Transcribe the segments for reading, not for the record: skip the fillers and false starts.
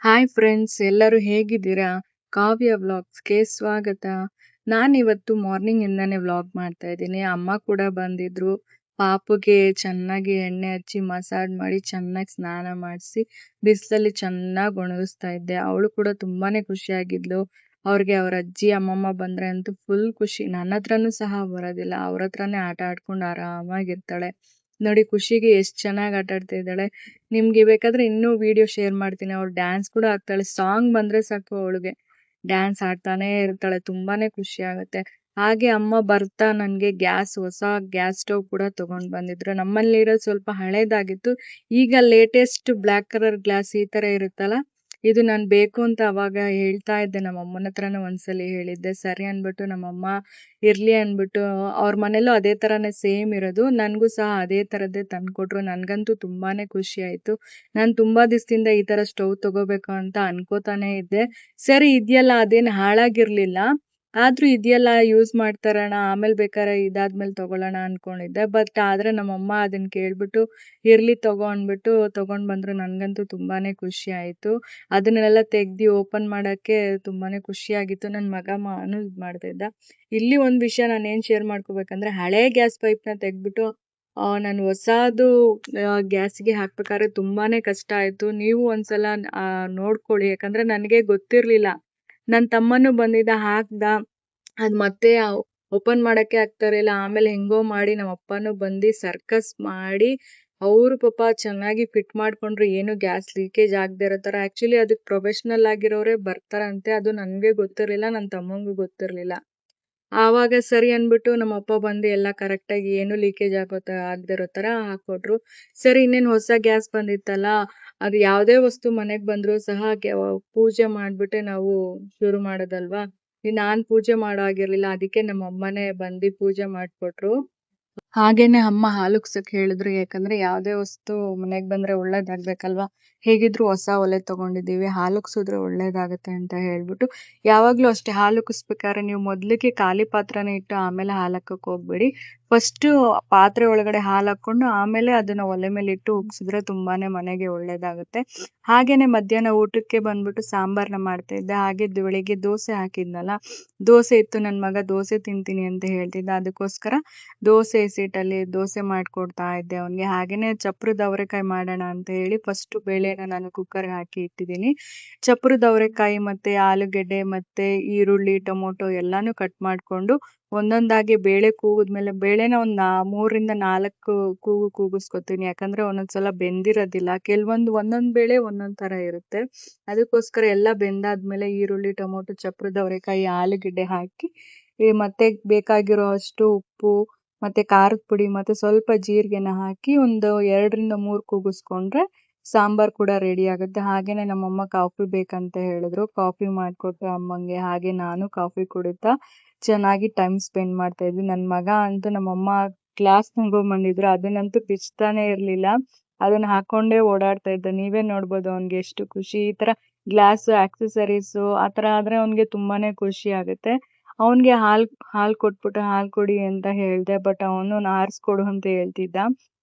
Hi friends, ಎಲ್ಲರೂ ಹೇಗಿದ್ದೀರಾ? ಕಾವ್ಯ ವ್ಲಾಗ್ಸ್‌ಗೆ ಸ್ವಾಗತ. ನಾನಿವತ್ತು ಮಾರ್ನಿಂಗಿಂದಾನೇ ವ್ಲಾಗ್ ಮಾಡ್ತಾ ಇದ್ದೀನಿ. ಅಮ್ಮ ಕೂಡ ಬಂದಿದ್ರು. ಪಾಪುಗೆ ಚೆನ್ನಾಗಿ ಎಣ್ಣೆ ಹಚ್ಚಿ ಮಸಾಜ್ ಮಾಡಿ ಚೆನ್ನಾಗಿ ಸ್ನಾನ ಮಾಡಿಸಿ ಬಿಸಿಲಲ್ಲಿ ಚೆನ್ನಾಗಿ ಒಣಗಿಸ್ತಾ ಇದ್ದೆ. ಅವಳು ಕೂಡ ತುಂಬಾನೇ ಖುಷಿಯಾಗಿದ್ಲು. ಅವ್ರಿಗೆ ಅವ್ರ ಅಜ್ಜಿ ಅಮ್ಮಮ್ಮ ಬಂದ್ರೆ ಅಂತೂ ಫುಲ್ ಖುಷಿ. ನನ್ನ ಹತ್ರನೂ ಸಹ ಬರೋದಿಲ್ಲ. ಅವ್ರ ಹತ್ರನೇ ಆಟ ಆಡ್ಕೊಂಡು ಆರಾಮಾಗಿರ್ತಾಳೆ. ನೋಡಿ ಖುಷಿಗೆ ಎಷ್ಟು ಚೆನ್ನಾಗಿ ಆಟ ಆಡ್ತಾ ಇದ್ದಾಳೆ. ನಿಮ್ಗೆ ಬೇಕಾದ್ರೆ ಇನ್ನೂ ವಿಡಿಯೋ ಶೇರ್ ಮಾಡ್ತೀನಿ. ಅವ್ಳು ಡ್ಯಾನ್ಸ್ ಕೂಡ ಆಗ್ತಾಳೆ. ಸಾಂಗ್ ಬಂದ್ರೆ ಸಾಕು ಅವಳಿಗೆ ಡ್ಯಾನ್ಸ್ ಆಡ್ತಾನೆ ಇರ್ತಾಳೆ. ತುಂಬಾನೇ ಖುಷಿ ಆಗುತ್ತೆ. ಹಾಗೆ ಅಮ್ಮ ಬರ್ತಾ ನನ್ಗೆ ಹೊಸ ಗ್ಯಾಸ್ ಸ್ಟವ್ ಕೂಡ ತಗೊಂಡ್ ಬಂದಿದ್ರು. ನಮ್ಮಲ್ಲಿರೋದು ಸ್ವಲ್ಪ ಹಳೇದಾಗಿತ್ತು. ಈಗ ಲೇಟೆಸ್ಟ್ ಬ್ಲ್ಯಾಕ್ ಕಲರ್ ಗ್ಲಾಸ್ ಈ ತರ ಇರುತ್ತಲ್ಲ, ಇದು ನಾನ್ ಬೇಕು ಅಂತ ಅವಾಗ ಹೇಳ್ತಾ ಇದ್ದೆ. ನಮ್ಮ ಅಮ್ಮನ ಹತ್ರನೂ ಒಂದ್ಸಲಿ ಹೇಳಿದ್ದೆ. ಸರಿ ಅನ್ಬಿಟ್ಟು ನಮ್ಮಮ್ಮ ಇರ್ಲಿ ಅನ್ಬಿಟ್ಟು ಅವ್ರ ಮನೇಲೂ ಅದೇ ತರಾನೇ ಸೇಮ್ ಇರೋದು. ನನ್ಗೂ ಸಹ ಅದೇ ತರದ್ದೇ ತಂದ್ಕೊಟ್ರು. ನನ್ಗಂತೂ ತುಂಬಾನೇ ಖುಷಿ ಆಯ್ತು. ನಾನ್ ತುಂಬಾ ದಿವಸದಿಂದ ಈ ತರ ಸ್ಟವ್ ತಗೋಬೇಕು ಅಂತ ಅನ್ಕೋತಾನೆ ಇದ್ದೆ. ಸರಿ ಇದೆಯಲ್ಲ, ಅದೇನ್ ಹಾಳಾಗಿರ್ಲಿಲ್ಲ. ಆದ್ರೂ ಇದೆಯಲ್ಲ, ಯೂಸ್ ಮಾಡ್ತಾರಣ, ಆಮೇಲೆ ಬೇಕಾದ್ರೆ ಇದಾದ್ಮೇಲೆ ತಗೊಳ್ಳೋಣ ಅನ್ಕೊಂಡಿದ್ದೆ. ಆದ್ರೆ ನಮ್ಮಮ್ಮ ಅದನ್ನ ಕೇಳ್ಬಿಟ್ಟು ಇರ್ಲಿ ತಗೋ ಅನ್ಬಿಟ್ಟು ತಗೊಂಡ್ ಬಂದ್ರು. ನನ್ಗಂತೂ ತುಂಬಾನೇ ಖುಷಿ ಆಯ್ತು. ಅದನ್ನೆಲ್ಲ ತೆಗ್ದಿ ಓಪನ್ ಮಾಡಕ್ಕೆ ತುಂಬಾನೇ ಖುಷಿ ಆಗಿತ್ತು. ನನ್ ಮಗ ಇದ್ ಮಾಡ್ತಾ ಇದ್ದ. ಇಲ್ಲಿ ಒಂದ್ ವಿಷಯ ನಾನು ಏನ್ ಶೇರ್ ಮಾಡ್ಕೋಬೇಕಂದ್ರೆ, ಹಳೆ ಗ್ಯಾಸ್ ಪೈಪ್ನ ತೆಗ್ದ್ಬಿಟ್ಟು ನಾನು ಹೊಸಾದು ಗ್ಯಾಸ್ಗೆ ಹಾಕ್ಬೇಕಾದ್ರೆ ತುಂಬಾನೇ ಕಷ್ಟ ಆಯ್ತು. ನೀವು ಒಂದ್ಸಲ ನೋಡ್ಕೊಳ್ಳಿ. ಯಾಕಂದ್ರೆ ನನಗೆ ಗೊತ್ತಿರ್ಲಿಲ್ಲ. ನನ್ ತಮ್ಮನೂ ಬಂದಿದ್ದ, ಹಾಕ್ದ. ಅದ್ ಮತ್ತೆ ಓಪನ್ ಮಾಡಕ್ಕೆ ಆಗ್ತಾ ಇರ್ಲಿಲ್ಲ. ಆಮೇಲೆ ಹೆಂಗೋ ಮಾಡಿ ನಮ್ಮ ಅಪ್ಪನೂ ಬಂದು ಸರ್ಕಸ್ ಮಾಡಿ ಅವ್ರು ಪಾಪ ಚೆನ್ನಾಗಿ ಫಿಟ್ ಮಾಡ್ಕೊಂಡ್ರು. ಏನು ಗ್ಯಾಸ್ ಲೀಕೇಜ್ ಆಗದೆ ಇರೋ ತರ. ಆಕ್ಚುಲಿ ಅದಕ್ಕೆ ಪ್ರೊಫೆಷನಲ್ ಆಗಿರೋರೇ ಬರ್ತಾರಂತೆ. ಅದು ನನ್ಗೆ ಗೊತ್ತಿರ್ಲಿಲ್ಲ, ನನ್ ತಮ್ಮಂಗೂ ಗೊತ್ತಿರ್ಲಿಲ್ಲ. ಆವಾಗ ಸರಿ ಅನ್ಬಿಟ್ಟು ನಮ್ಮ ಅಪ್ಪ ಬಂದು ಎಲ್ಲ ಕರೆಕ್ಟಾಗಿ ಏನು ಲೀಕೇಜ್ ಆಗದೆ ಇರೋ ತರ ಹಾಕೊಟ್ರು. ಸರಿ, ಇನ್ನೇನು ಹೊಸ ಗ್ಯಾಸ್ ಬಂದಿತ್ತಲ್ಲ, ಅದು ಯಾವುದೇ ವಸ್ತು ಮನೆಗ್ ಬಂದ್ರು ಸಹ ಪೂಜೆ ಮಾಡ್ಬಿಟ್ಟೆ ನಾವು ಶುರು ಮಾಡೋದಲ್ವಾ. ನಾನ್ ಪೂಜೆ ಮಾಡೋ ಆಗಿರ್ಲಿಲ್ಲ. ಅದಕ್ಕೆ ನಮ್ಮ ಅಮ್ಮನೇ ಬಂದು ಪೂಜೆ ಮಾಡ್ಕೊಟ್ರು. ಹಾಗೇನೆ ಅಮ್ಮ ಹಾಲುಗ್ಸಕ್ ಹೇಳಿದ್ರು. ಯಾಕಂದ್ರೆ ಯಾವ್ದೇ ವಸ್ತು ಮನೆಗ್ ಬಂದ್ರೆ ಒಳ್ಳೇದಾಗ್ಬೇಕಲ್ವಾ. ಹೇಗಿದ್ರು ಹೊಸ ಒಲೆ ತಗೊಂಡಿದೀವಿ, ಹಾಲುಗ್ಸಿದ್ರೆ ಒಳ್ಳೇದಾಗತ್ತೆ ಅಂತ ಹೇಳ್ಬಿಟ್ಟು. ಯಾವಾಗ್ಲೂ ಅಷ್ಟೇ, ಹಾಲುಗ್ಸ್ಬೇಕಾದ್ರೆ ನೀವು ಮೊದ್ಲಿಗೆ ಖಾಲಿ ಪಾತ್ರೆನ ಇಟ್ಟು ಆಮೇಲೆ ಹಾಲಕ್ಕಕ್ ಹೋಗ್ಬೇಡಿ. ಫಸ್ಟ್ ಪಾತ್ರೆ ಒಳಗಡೆ ಹಾಲ್ ಹಾಕೊಂಡು ಆಮೇಲೆ ಅದನ್ನ ಒಲೆ ಮೇಲೆ ಇಟ್ಟು ಉಗ್ಸಿದ್ರೆ ತುಂಬಾನೇ ಮನೆಗೆ ಒಳ್ಳೇದಾಗುತ್ತೆ. ಹಾಗೇನೆ ಮಧ್ಯಾಹ್ನ ಊಟಕ್ಕೆ ಬಂದ್ಬಿಟ್ಟು ಸಾಂಬಾರ್ನ ಮಾಡ್ತಾ ಇದ್ದೆ. ಹಾಗೆ ಬೆಳಿಗ್ಗೆ ದೋಸೆ ಹಾಕಿದ್ನಲ್ಲ, ದೋಸೆ ಇತ್ತು. ನನ್ ಮಗ ದೋಸೆ ತಿಂತೀನಿ ಅಂತ ಹೇಳ್ತಿದ್ದ. ಅದಕ್ಕೋಸ್ಕರ ದೋಸೆ ಸೀಟಲ್ಲಿ ದೋಸೆ ಮಾಡ್ಕೊಡ್ತಾ ಇದ್ದೆ ಅವನ್ಗೆ. ಹಾಗೇನೆ ಚಪ್ರದ ಅವರೆಕಾಯಿ ಮಾಡೋಣ ಅಂತ ಹೇಳಿ ಫಸ್ಟ್ ಬೇಳೆನ ನಾನು ಕುಕ್ಕರ್ಗೆ ಹಾಕಿ ಇಟ್ಟಿದ್ದೀನಿ. ಚಪ್ರದ ಅವರೆಕಾಯಿ ಮತ್ತೆ ಆಲೂಗೆಡ್ಡೆ ಮತ್ತೆ ಈರುಳ್ಳಿ ಟೊಮೊಟೊ ಎಲ್ಲಾನು ಕಟ್ ಮಾಡ್ಕೊಂಡು ಒಂದೊಂದಾಗಿ ಬೇಳೆ ಕೂಗಿದ್ಮೇಲೆ ಬೇಳೆನ ಒಂದ್ 3-4 ಕೂಗಿಸ್ಕೊತೀನಿ. ಯಾಕಂದ್ರೆ ಒಂದೊಂದ್ಸಲ ಬೆಂದಿರೋದಿಲ್ಲ. ಒಂದೊಂದ್ ಬೇಳೆ ಒಂದೊಂದ್ ತರ ಇರುತ್ತೆ. ಅದಕ್ಕೋಸ್ಕರ ಎಲ್ಲ ಬೆಂದಾದ್ಮೇಲೆ ಈರುಳ್ಳಿ ಟೊಮೊಟೊ ಚಪ್ರದ ಅವರೆಕಾಯಿ ಆಲೂಗೆಡ್ಡೆ ಹಾಕಿ ಮತ್ತೆ ಬೇಕಾಗಿರೋ ಅಷ್ಟು ಉಪ್ಪು ಮತ್ತೆ ಖಾರದ ಪುಡಿ ಮತ್ತೆ ಸ್ವಲ್ಪ ಜೀರಿಗೆನ ಹಾಕಿ ಒಂದು 2-3 ಕೂಗಿಸ್ಕೊಂಡ್ರೆ ಸಾಂಬಾರ್ ಕೂಡ ರೆಡಿ ಆಗುತ್ತೆ. ಹಾಗೇನೆ ನಮ್ಮಮ್ಮ ಕಾಫಿ ಬೇಕಂತ ಹೇಳಿದ್ರು. ಕಾಫಿ ಮಾಡ್ಕೊಟ್ಟು ಅಮ್ಮಂಗೆ. ಹಾಗೆ ನಾನು ಕಾಫಿ ಕುಡಿತಾ ಚೆನ್ನಾಗಿ ಟೈಮ್ ಸ್ಪೆಂಡ್ ಮಾಡ್ತಾ ಇದ್ವಿ. ನನ್ ಮಗ ಅಂತೂ ನಮ್ಮಮ್ಮ ಗ್ಲಾಸ್ ತಗೊಂಡ್ಬಂದಿದ್ರು. ಅದನ್ನಂತೂ ಬಿಚ್ತಾನೆ ಇರ್ಲಿಲ್ಲ. ಅದನ್ನ ಹಾಕೊಂಡೇ ಓಡಾಡ್ತಾ ಇದ್ದ. ನೀವೇ ನೋಡ್ಬೋದು ಅವ್ನ್ಗೆ ಎಷ್ಟು ಖುಷಿ. ಈ ತರ ಗ್ಲಾಸ್ ಆಕ್ಸೆಸರೀಸು ಆತರ ಆದ್ರೆ ಅವ್ನ್ಗೆ ತುಂಬಾನೇ ಖುಷಿ ಆಗುತ್ತೆ. ಅವನ್ಗೆ ಹಾಲ್ ಕೊಟ್ಬಿಟ್ಟು ಹಾಲ್ ಕುಡಿ ಅಂತ ಹೇಳ್ದೆ. ಅವನು ಆರ್ಸ್ಕೊಡು ಅಂತ ಹೇಳ್ತಿದ್ದ.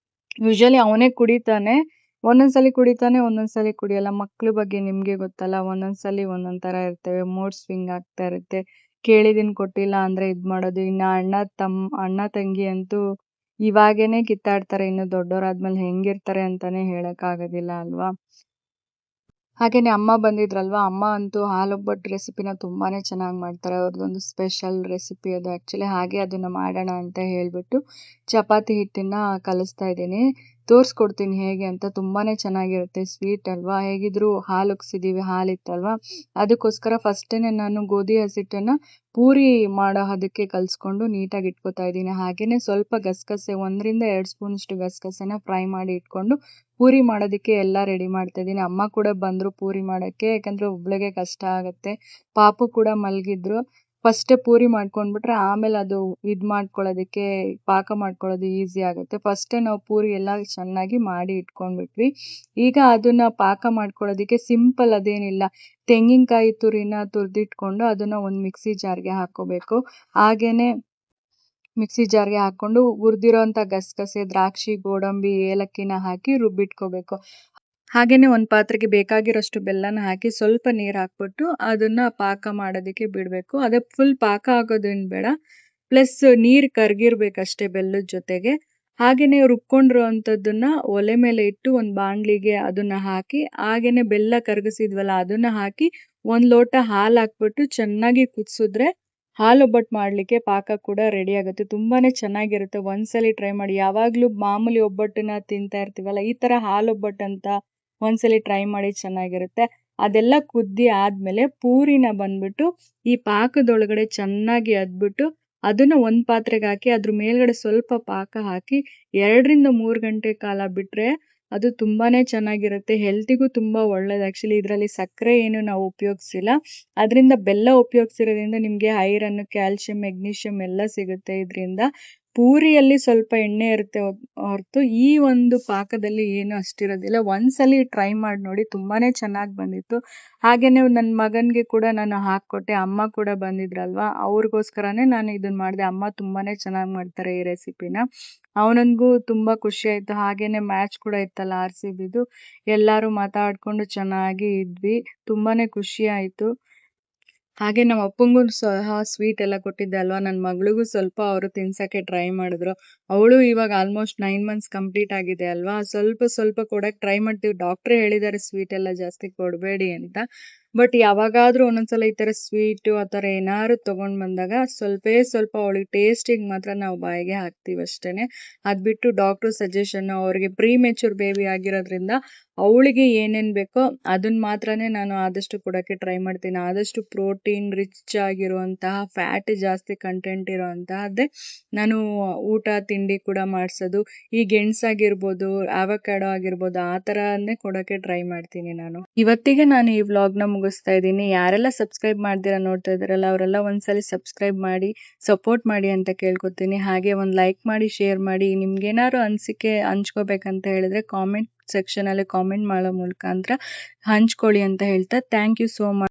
ಯೂಶಲಿ ಅವನೇ ಕುಡಿತಾನೆ. ಒಂದೊಂದ್ಸಲಿ ಕುಡಿತಾನೆ, ಒಂದೊಂದ್ಸಲಿ ಕುಡಿಯಲ್ಲ. ಮಕ್ಳ ಬಗ್ಗೆ ನಿಮ್ಗೆ ಗೊತ್ತಲ್ಲ, ಒಂದೊಂದ್ಸಲಿ ಒಂದೊಂದ್ ತರ ಇರ್ತವೆ. ಮೂಡ್ ಸ್ವಿಂಗ್ ಆಗ್ತಾ ಇರುತ್ತೆ. ಕೇಳಿದೀನ್ ಕೊಟ್ಟಿಲ್ಲ ಅಂದ್ರೆ ಇದ್ ಮಾಡೋದು. ಇನ್ನ ಅಣ್ಣ ತಂಗಿ ಅಂತೂ ಇವಾಗೇನೆ ಕಿತ್ತಾಡ್ತಾರೆ. ಇನ್ನು ದೊಡ್ಡವರಾದ್ಮೇಲೆ ಹೆಂಗಿರ್ತಾರೆ ಅಂತಾನೆ ಹೇಳಕ್ ಆಗೋದಿಲ್ಲ ಅಲ್ವಾ. ಹಾಗೇನೆ ಅಮ್ಮ ಬಂದಿದ್ರಲ್ವಾ, ಅಮ್ಮ ಅಂತೂ ಆಲೂಬಟ್ ರೆಸಿಪಿನ ತುಂಬಾನೇ ಚೆನ್ನಾಗಿ ಮಾಡ್ತಾರೆ. ಅವ್ರದ್ದೊಂದು ಸ್ಪೆಷಲ್ ರೆಸಿಪಿ ಅದು ಆಕ್ಚುಲಿ. ಹಾಗೆ ಅದನ್ನ ಮಾಡೋಣ ಅಂತ ಹೇಳ್ಬಿಟ್ಟು ಚಪಾತಿ ಹಿಟ್ಟನ್ನ ಕಲಿಸ್ತಾ ಇದ್ದೀನಿ. ತೋರ್ಸ್ಕೊಡ್ತೀನಿ ಹೇಗೆ ಅಂತ. ತುಂಬಾನೇ ಚೆನ್ನಾಗಿರುತ್ತೆ. ಸ್ವೀಟ್ ಅಲ್ವಾ, ಹೇಗಿದ್ರು ಹಾಲುಗ್ಸಿದೀವಿ, ಹಾಲಿತ್ತಲ್ವಾ. ಅದಕ್ಕೋಸ್ಕರ ಫಸ್ಟೇನೆ ನಾನು ಗೋಧಿ ಹಸಿಟ್ಟನ್ನ ಪೂರಿ ಮಾಡೋ ಅದಕ್ಕೆ ಕಲ್ಸ್ಕೊಂಡು ನೀಟಾಗಿ ಇಟ್ಕೋತಾ ಇದ್ದೀನಿ. ಹಾಗೇನೆ ಸ್ವಲ್ಪ ಗಸಗಸೆ 1-2 ಸ್ಪೂನ್ ಅಷ್ಟು ಗಸಗಸೆನ ಫ್ರೈ ಮಾಡಿ ಇಟ್ಕೊಂಡು ಪೂರಿ ಮಾಡೋದಕ್ಕೆ ಎಲ್ಲ ರೆಡಿ ಮಾಡ್ತಾ ಇದ್ದೀನಿ. ಅಮ್ಮ ಕೂಡ ಬಂದ್ರು ಪೂರಿ ಮಾಡಕ್ಕೆ. ಯಾಕಂದ್ರೆ ಒಬ್ಳಿಗೆ ಕಷ್ಟ ಆಗತ್ತೆ. ಪಾಪು ಕೂಡ ಮಲ್ಗಿದ್ರು. ಫಸ್ಟೇ ಪೂರಿ ಮಾಡ್ಕೊಂಡ್ಬಿಟ್ರೆ ಆಮೇಲೆ ಅದು ಮಾಡ್ಕೊಳ್ಳೋದಕ್ಕೆ ಪಾಕ ಮಾಡ್ಕೊಳ್ಳೋದು ಈಸಿ ಆಗುತ್ತೆ. ಫಸ್ಟೇ ನಾವು ಪೂರಿ ಎಲ್ಲ ಚೆನ್ನಾಗಿ ಮಾಡಿ ಇಟ್ಕೊಂಡ್ಬಿಟ್ವಿ. ಈಗ ಅದನ್ನ ಪಾಕ ಮಾಡ್ಕೊಳ್ಳೋದಕ್ಕೆ ಸಿಂಪಲ್, ಅದೇನಿಲ್ಲ, ತೆಂಗಿನಕಾಯಿ ತುರಿನ ತುರ್ದಿಟ್ಕೊಂಡು ಅದನ್ನ ಒಂದು ಮಿಕ್ಸಿ ಜಾರ್ಗೆ ಹಾಕೋಬೇಕು. ಹಾಗೇನೆ ಮಿಕ್ಸಿ ಜಾರ್ಗೆ ಹಾಕೊಂಡು ಹುರಿದಿರೋಂಥ ಗಸಗಸೆ, ದ್ರಾಕ್ಷಿ, ಗೋಡಂಬಿ, ಏಲಕ್ಕಿನ ಹಾಕಿ ರುಬ್ಬಿಟ್ಕೋಬೇಕು. ಹಾಗೇನೆ ಒಂದು ಪಾತ್ರೆಗೆ ಬೇಕಾಗಿರೋಷ್ಟು ಬೆಲ್ಲನ ಹಾಕಿ ಸ್ವಲ್ಪ ನೀರು ಹಾಕ್ಬಿಟ್ಟು ಅದನ್ನ ಪಾಕ ಮಾಡೋದಕ್ಕೆ ಬಿಡಬೇಕು. ಅದೇ ಫುಲ್ ಪಾಕ ಆಗೋದೇನು ಬೇಡ. ಪ್ಲಸ್ ನೀರು ಕರಗಿರ್ಬೇಕಷ್ಟೇ ಬೆಲ್ಲದ ಜೊತೆಗೆ. ಹಾಗೇನೆ ರುಬ್ಕೊಂಡಿರೋ ಅಂಥದ್ದನ್ನ ಒಲೆ ಮೇಲೆ ಇಟ್ಟು ಒಂದು ಬಾಣಲಿಗೆ ಅದನ್ನ ಹಾಕಿ ಹಾಗೇನೆ ಬೆಲ್ಲ ಕರಗಿಸಿದ್ವಲ್ಲ ಅದನ್ನ ಹಾಕಿ 1 ಲೋಟ ಹಾಲು ಹಾಕ್ಬಿಟ್ಟು ಚೆನ್ನಾಗಿ ಕುದಿಸಿದ್ರೆ ಹಾಲೊಬ್ಬಟ್ಟು ಮಾಡಲಿಕ್ಕೆ ಪಾಕ ಕೂಡ ರೆಡಿ ಆಗುತ್ತೆ. ತುಂಬಾನೇ ಚೆನ್ನಾಗಿರುತ್ತೆ. ಒಂದ್ಸಲಿ ಟ್ರೈ ಮಾಡಿ. ಯಾವಾಗಲೂ ಮಾಮೂಲಿ ಒಬ್ಬಟ್ಟನ್ನ ತಿಂತಾ ಇರ್ತೀವಲ್ಲ, ಈ ಥರ ಹಾಲೊಬ್ಬಟ್ಟು ಅಂತ ಒಂದ್ಸಲಿ ಟ್ರೈ ಮಾಡಿ, ಚೆನ್ನಾಗಿರುತ್ತೆ. ಅದೆಲ್ಲ ಕುದ್ದಿ ಆದ್ಮೇಲೆ ಪೂರಿನ ಬಂದ್ಬಿಟ್ಟು ಈ ಪಾಕದೊಳಗಡೆ ಚೆನ್ನಾಗಿ ಅದ್ಬಿಟ್ಟು ಅದನ್ನ ಒಂದು ಪಾತ್ರೆಗೆ ಹಾಕಿ ಅದ್ರ ಮೇಲ್ಗಡೆ ಸ್ವಲ್ಪ ಪಾಕ ಹಾಕಿ 2 ರಿಂದ 3 ಗಂಟೆ ಕಾಲ ಬಿಟ್ರೆ ಅದು ತುಂಬಾನೇ ಚೆನ್ನಾಗಿರುತ್ತೆ. ಹೆಲ್ತಿಗೂ ತುಂಬಾ ಒಳ್ಳೇದು. ಆ್ಯಕ್ಚುಲಿ ಇದರಲ್ಲಿ ಸಕ್ಕರೆ ಏನು ನಾವು ಉಪಯೋಗಿಸಿಲ್ಲ. ಅದರಿಂದ ಬೆಲ್ಲ ಉಪಯೋಗಿಸಿರೋದ್ರಿಂದ ನಿಮಗೆ ಐರನ್, ಕ್ಯಾಲ್ಶಿಯಂ, ಮೆಗ್ನೀಷಿಯಂ ಎಲ್ಲ ಸಿಗುತ್ತೆ ಇದರಿಂದ. ಪೂರಿಯಲ್ಲಿ ಸ್ವಲ್ಪ ಎಣ್ಣೆ ಇರುತ್ತೆ ಹೊರತು ಈ ಒಂದು ಪಾಕದಲ್ಲಿ ಏನು ಅಷ್ಟಿರೋದಿಲ್ಲ. ಒಂದ್ಸಲಿ ಟ್ರೈ ಮಾಡಿ ನೋಡಿ, ತುಂಬಾನೇ ಚೆನ್ನಾಗಿ ಬಂದಿತ್ತು. ಹಾಗೇನೆ ನನ್ನ ಮಗನಿಗೆ ಕೂಡ ನಾನು ಹಾಕ್ಕೊಟ್ಟೆ. ಅಮ್ಮ ಕೂಡ ಬಂದಿದ್ರಲ್ವಾ, ಅವ್ರಿಗೋಸ್ಕರನೇ ನಾನು ಇದನ್ನ ಮಾಡಿದೆ. ಅಮ್ಮ ತುಂಬಾನೇ ಚೆನ್ನಾಗಿ ಮಾಡ್ತಾರೆ ಈ ರೆಸಿಪಿನ. ಅವನಿಗೂ ತುಂಬಾ ಖುಷಿ ಆಯ್ತು. ಹಾಗೇನೆ ಮ್ಯಾಚ್ ಕೂಡ ಇತ್ತಲ್ಲ RCBದು. ಎಲ್ಲರೂ ಮಾತಾಡ್ಕೊಂಡು ಚೆನ್ನಾಗಿ ಇದ್ವಿ. ತುಂಬಾನೇ ಖುಷಿ ಆಯ್ತು. ಹಾಗೆ ನಮ್ಮ ಅಪ್ಪಂಗೂ ಸಹ ಸ್ವೀಟ್ ಎಲ್ಲ ಕೊಟ್ಟಿದ್ದೆ ಅಲ್ವಾ, ನನ್ನ ಮಗಳಿಗೂ ಸ್ವಲ್ಪ ಅವರು ತಿನ್ಸಕ್ಕೆ ಟ್ರೈ ಮಾಡಿದ್ರು. ಅವಳು ಇವಾಗ ಆಲ್ಮೋಸ್ಟ್ 9 ಮಂತ್ಸ್ ಕಂಪ್ಲೀಟ್ ಆಗಿದೆ ಅಲ್ವಾ, ಸ್ವಲ್ಪ ಸ್ವಲ್ಪ ಕೊಡಕ್ಕೆ ಟ್ರೈ ಮಾಡ್ತೀವಿ. ಡಾಕ್ಟ್ರೇ ಹೇಳಿದ್ದಾರೆ ಸ್ವೀಟ್ ಎಲ್ಲ ಜಾಸ್ತಿ ಕೊಡಬೇಡಿ ಅಂತ. ಬಟ್ ಯಾವಾಗಾದ್ರೂ ಒಂದೊಂದ್ಸಲ ಈ ಥರ ಸ್ವೀಟು ಆ ಥರ ಏನಾದ್ರು ತೊಗೊಂಡು ಬಂದಾಗ ಸ್ವಲ್ಪ ಅವಳಿಗೆ ಟೇಸ್ಟಿಗೆ ಮಾತ್ರ ನಾವು ಬಾಯಿಗೆ ಹಾಕ್ತೀವಿ ಅಷ್ಟೇ. ಅದು ಬಿಟ್ಟು ಡಾಕ್ಟ್ರು ಸಜೆಷನ್ನು, ಅವ್ರಿಗೆ ಪ್ರೀ ಮೆಚೂರ್ ಬೇಬಿ ಆಗಿರೋದ್ರಿಂದ ಅವಳಿಗೆ ಏನೇನು ಬೇಕೋ ಅದನ್ನ ಮಾತ್ರನೇ ನಾನು ಆದಷ್ಟು ಕೊಡೋಕ್ಕೆ ಟ್ರೈ ಮಾಡ್ತೀನಿ. ಆದಷ್ಟು ಪ್ರೋಟೀನ್ ರಿಚ್ ಆಗಿರುವಂತಹ, ಫ್ಯಾಟ್ ಜಾಸ್ತಿ ಕಂಟೆಂಟ್ ಇರೋವಂತಹದ್ದೇ ನಾನು ಊಟ ತಿಂಡಿ ಕೂಡ ಮಾಡಿಸೋದು. ಈ ಗೆಣಸಾಗಿರ್ಬೋದು, ಆವಕ್ಯಾಡೋ ಆಗಿರ್ಬೋದು, ಆ ಥರನೇ ಕೊಡೋಕ್ಕೆ ಟ್ರೈ ಮಾಡ್ತೀನಿ ನಾನು. ಇವತ್ತಿಗೆ ನಾನು ಈ ವ್ಲಾಗ್ನ ಮುಗಿಸ್ತಾ ಇದ್ದೀನಿ. ಯಾರೆಲ್ಲ ಸಬ್ಸ್ಕ್ರೈಬ್ ಮಾಡ್ದಿರಾ ನೋಡ್ತಾ ಇದ್ದಾರಲ್ಲ, ಅವರೆಲ್ಲ ಒಂದ್ಸಲಿ ಸಬ್ಸ್ಕ್ರೈಬ್ ಮಾಡಿ ಸಪೋರ್ಟ್ ಮಾಡಿ ಅಂತ ಕೇಳ್ಕೊತೀನಿ. ಹಾಗೆ ಒಂದು ಲೈಕ್ ಮಾಡಿ, ಶೇರ್ ಮಾಡಿ. ನಿಮ್ಗೇನಾದ್ರು ಅನಿಸಿಕೆ ಹಂಚ್ಕೋಬೇಕಂತ ಹೇಳಿದ್ರೆ ಕಾಮೆಂಟ್ ಸೆಕ್ಷನಲ್ಲಿ ಕಾಮೆಂಟ್ ಮಾಡೋ ಮುಖಾಂತರ ಹಂಚ್ಕೊಳ್ಳಿ ಅಂತ ಹೇಳ್ತಾ ಥ್ಯಾಂಕ್ ಯು ಸೋ ಮಚ್.